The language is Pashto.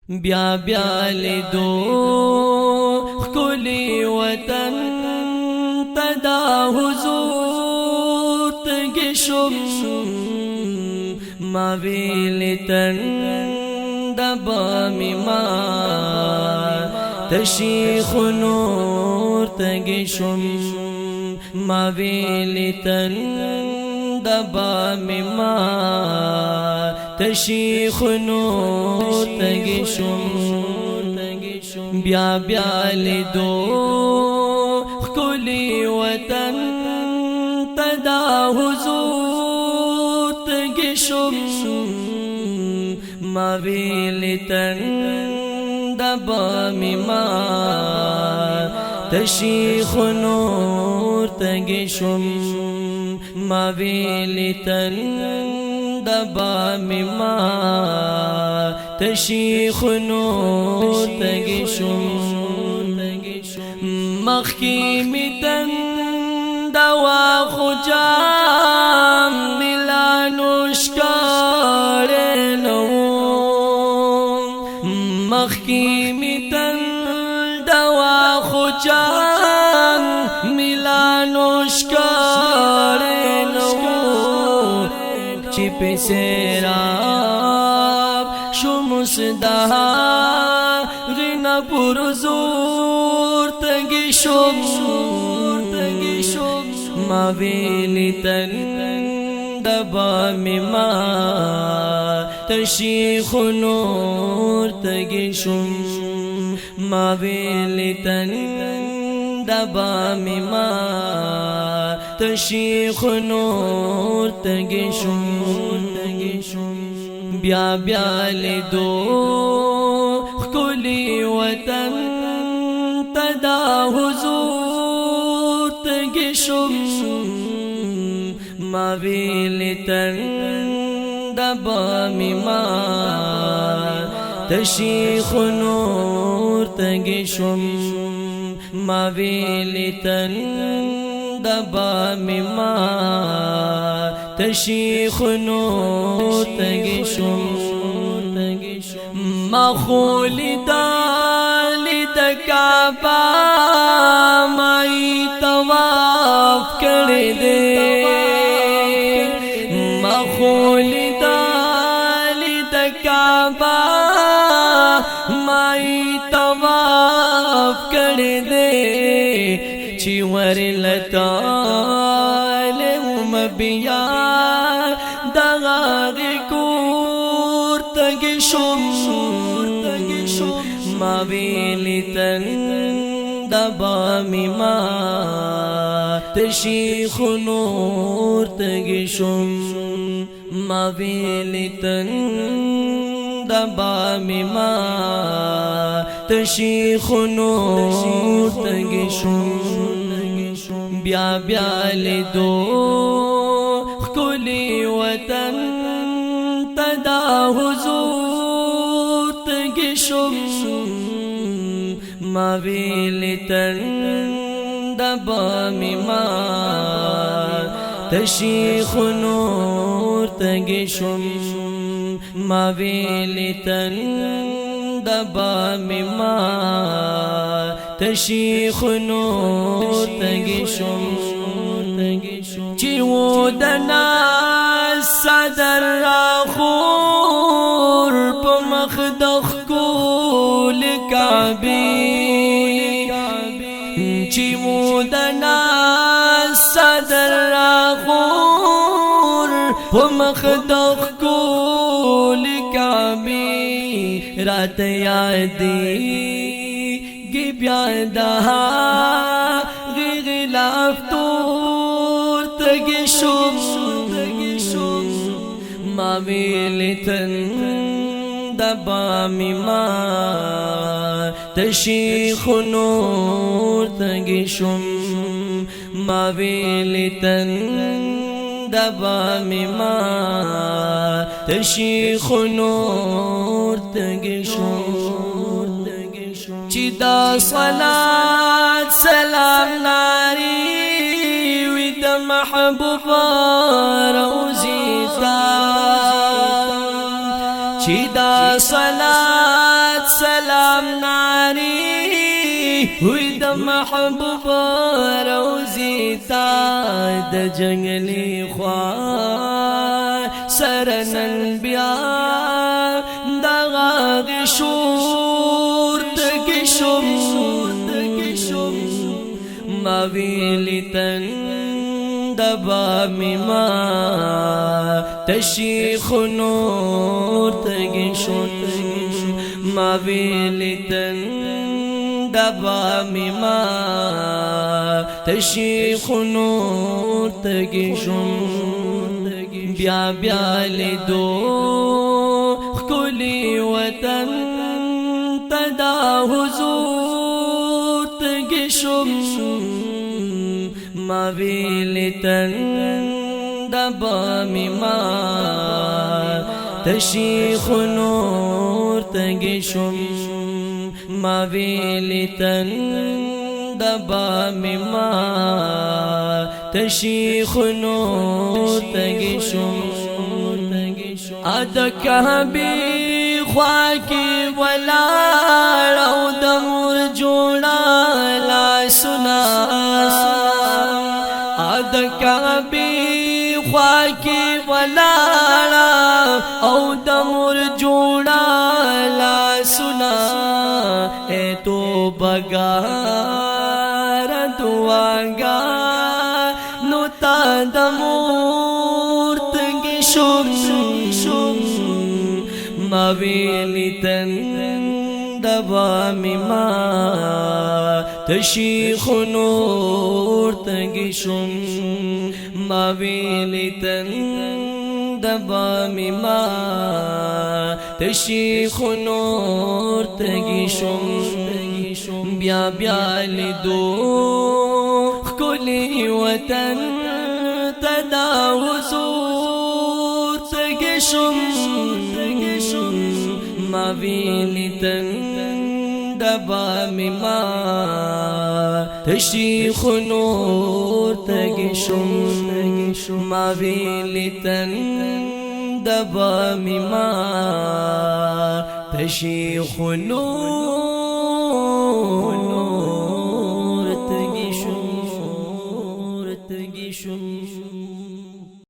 بیا بیا لیدو خکلی وطن تدا حضور تگشم ما ویلتن دبا مما تشیخ نور تگشم ما ویلتن دبا مما تشیخ نور تگشم بیا بیا لیدو خکلی وطن تدا حضور تگشم ما ویلتن دبا مما تشیخ نور تگشم ما ویلتن دبا مما تشیخ نور تگشم مخی میتن دوا خجام ملانوشکار نو مخی میتن دوا خجام ملانوشکار نو چی پیسراب شمسدها غنا پرزور تگشم ما ویلتن دبا مما تشیخ نور تگشم ما ویلتن دبا مما تشیخ نور تگشم بیا بیا لیدو خکلی وطن تدا حضور تگشم ما ویلتن دبا مما تشیخ نور تگشم ما ویلتن دبا مما تشیخ نور تگشم ما خولی دالی دکابا مائی تواف کردے ما خولی دالی دکابا مائی تواف کردے چی ورلتالم بیا دغاغ کور تگشم ما ویلتن دبا مما تشیخ نور تگشم ما ویلتن دبا مما تشیخ نور تگشم بیا بیا لیدو خکلی وطن تدا حضور تگشم ما ویلتن دبا مما تشیخ نور تگشم ما ویلتن دبا مما تشیخ نور تگشم چی ودنا صدر راخور پمخ دخکول کعبی چی ودنا صدر راخور پمخ دخکول کعبی رات یادی گی بیادها غلاف تور تگشم ما ویلتن دبا مما تشیخ نور تگشم ما ویلتن دبا مما تشیخ نور تگشم چی دا صلاة سلام ناری وید محبوبا روزی تا چی دا صلاة سلام ناری وی د محبوب روزی تا د جنگلی خوار سرنن بیا دغاغ شور تکشم ما ویلی تن دبا مما تشیخ نور تگشم ما ویلی تن دبا مما تشیخ نور تگشم بیا بیا لیدو خکلی وطن تدا حضور تگشم ما ویلتن دبا مما تشیخ نور تگشم ما ویلتن دبا مما تشیخ نور تگشم ادکهبی خواکی ولار او دمور جوڑا لا سنا ادکهبی خواکی ولار او دمور جوڑا لا سنا اے تو بگار دعاگا نو تا دمور تگشم ما ویلتن دبا مما تشیخ نور تگشم ما ویلتن دبا مما تشیخ نور تگشم بیا بیا لیدو خکلی وطن تدا حضور تگشم ما ویلتن دبا مما تشیخ نور تگشم ما ویلتن دبا مما تشیخ نور